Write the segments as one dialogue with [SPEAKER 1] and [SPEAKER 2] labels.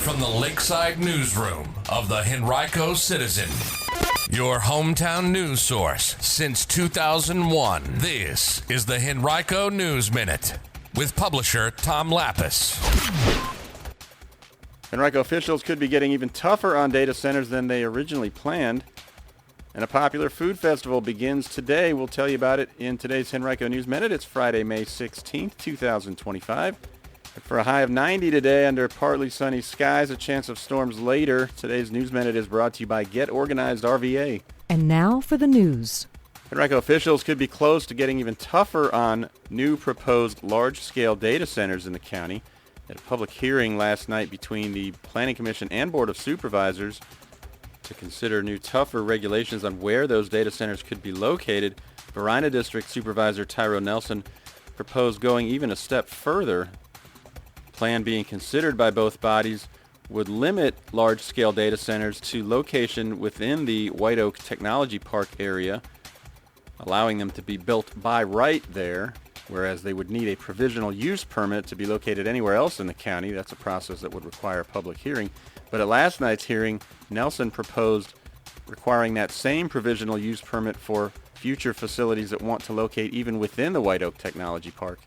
[SPEAKER 1] from the Lakeside Newsroom of the Henrico Citizen, your hometown news source since 2001. This is the Henrico News Minute with publisher Tom Lapis.
[SPEAKER 2] Henrico officials could be getting even tougher on data centers than they originally planned. And a popular food festival begins today. We'll tell you about it in today's Henrico News Minute. It's Friday, May 16th, 2025. For a high of 90 today under partly sunny skies, a chance of storms later. Today's News Minute is brought to you by Get Organized RVA.
[SPEAKER 3] And now for the news.
[SPEAKER 2] Henrico officials could be close to getting even tougher on new proposed large-scale data centers in the county. At a public hearing last night between the Planning Commission and Board of Supervisors to consider new tougher regulations on where those data centers could be located, Varina District Supervisor Tyro Nelson proposed going even a step further. Plan being considered by both bodies would limit large-scale data centers to location within the White Oak Technology Park area, allowing them to be built by right there, whereas they would need a provisional use permit to be located anywhere else in the county. That's a process that would require a public hearing. But at last night's hearing, Nelson proposed requiring that same provisional use permit for future facilities that want to locate even within the White Oak Technology Park.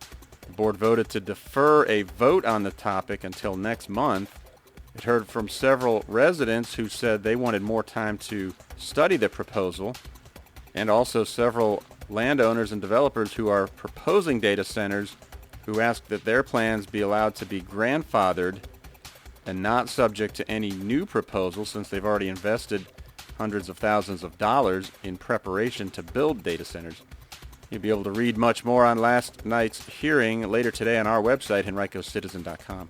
[SPEAKER 2] The board voted to defer a vote on the topic until next month. It heard from several residents who said they wanted more time to study the proposal, and also several landowners and developers who are proposing data centers who asked that their plans be allowed to be grandfathered and not subject to any new proposals since they've already invested hundreds of thousands of dollars in preparation to build data centers. You'll be able to read much more on last night's hearing later today on our website, henricocitizen.com.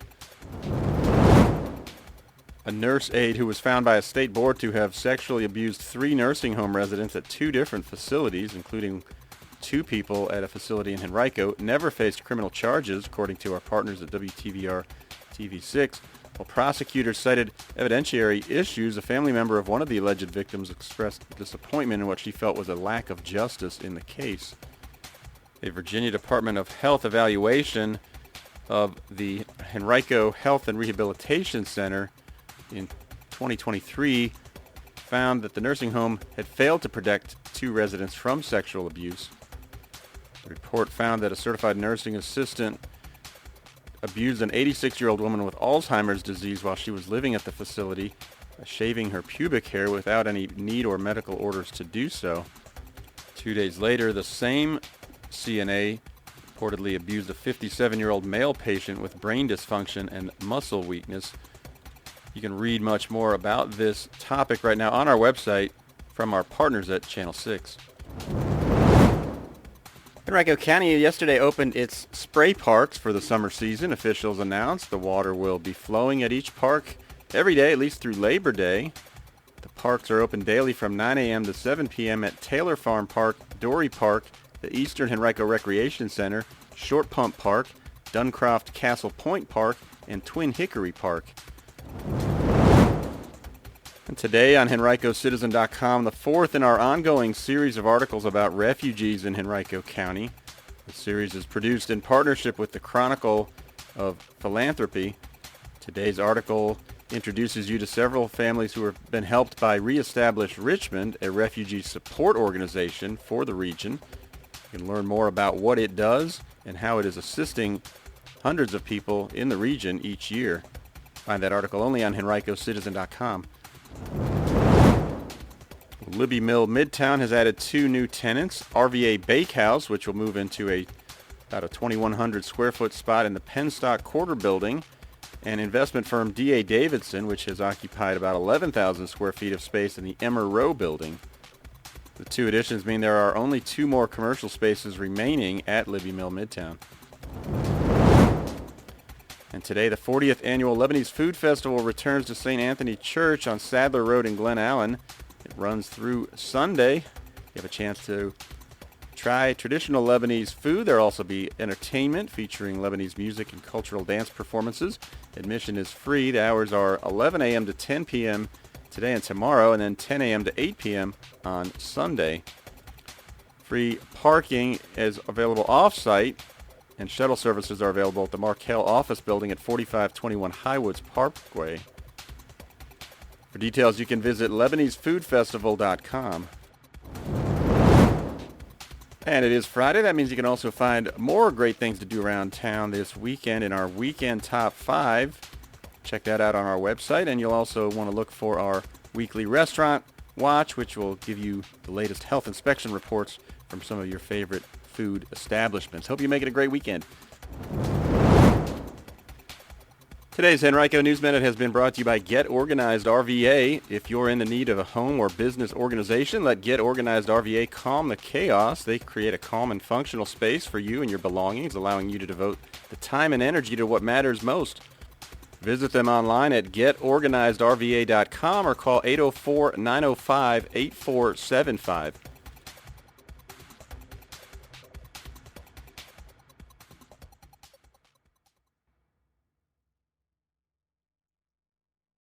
[SPEAKER 2] A nurse aide who was found by a state board to have sexually abused 3 nursing home residents at 2 different facilities, including 2 people at a facility in Henrico, never faced criminal charges, according to our partners at WTVR TV6. While prosecutors cited evidentiary issues, a family member of one of the alleged victims expressed disappointment in what she felt was a lack of justice in the case. A Virginia Department of Health evaluation of the Henrico Health and Rehabilitation Center in 2023 found that the nursing home had failed to protect 2 residents from sexual abuse. The report found that a certified nursing assistant abused an 86-year-old woman with Alzheimer's disease while she was living at the facility by shaving her pubic hair without any need or medical orders to do so. 2 days later, the same CNA reportedly abused a 57-year-old male patient with brain dysfunction and muscle weakness. You can read much more about this topic right now on our website from our partners at Channel 6. Henrico County yesterday opened its spray parks for the summer season. Officials announced the water will be flowing at each park every day, at least through Labor Day. The parks are open daily from 9 a.m. to 7 p.m. at Taylor Farm Park, Dory Park, the Eastern Henrico Recreation Center, Short Pump Park, Duncroft Castle Point Park, and Twin Hickory Park. And today on HenricoCitizen.com, the 4th in our ongoing series of articles about refugees in Henrico County. The series is produced in partnership with the Chronicle of Philanthropy. Today's article introduces you to several families who have been helped by Reestablish Richmond, a refugee support organization for the region. You can learn more about what it does and how it is assisting hundreds of people in the region each year. Find that article only on HenricoCitizen.com. Libbie Mill Midtown has added 2 new tenants. RVA Bakehouse, which will move into about a 2,100 square foot spot in the Penstock Quarter Building, and investment firm D.A. Davidson, which has occupied about 11,000 square feet of space in the Emmer Row Building. The 2 additions mean there are only 2 more commercial spaces remaining at Libbie Mill Midtown. And today, the 40th annual Lebanese Food Festival returns to St. Anthony Church on Sadler Road in Glen Allen. It runs through Sunday. You have a chance to try traditional Lebanese food. There will also be entertainment featuring Lebanese music and cultural dance performances. Admission is free. The hours are 11 a.m. to 10 p.m. today and tomorrow, and then 10 a.m. to 8 p.m. on Sunday. Free parking is available off-site, and shuttle services are available at the Markel office building at 4521 Highwoods Parkway. For details, you can visit LebaneseFoodFestival.com. And it is Friday. That means you can also find more great things to do around town this weekend in our Weekend Top 5. Check that out on our website, and you'll also want to look for our weekly restaurant watch, which will give you the latest health inspection reports from some of your favorite food establishments. Hope you make it a great weekend. Today's Henrico News Minute has been brought to you by Get Organized RVA. If you're in the need of a home or business organization, let Get Organized RVA calm the chaos. They create a calm and functional space for you and your belongings, allowing you to devote the time and energy to what matters most. Visit them online at getorganizedrva.com or call 804-905-8475.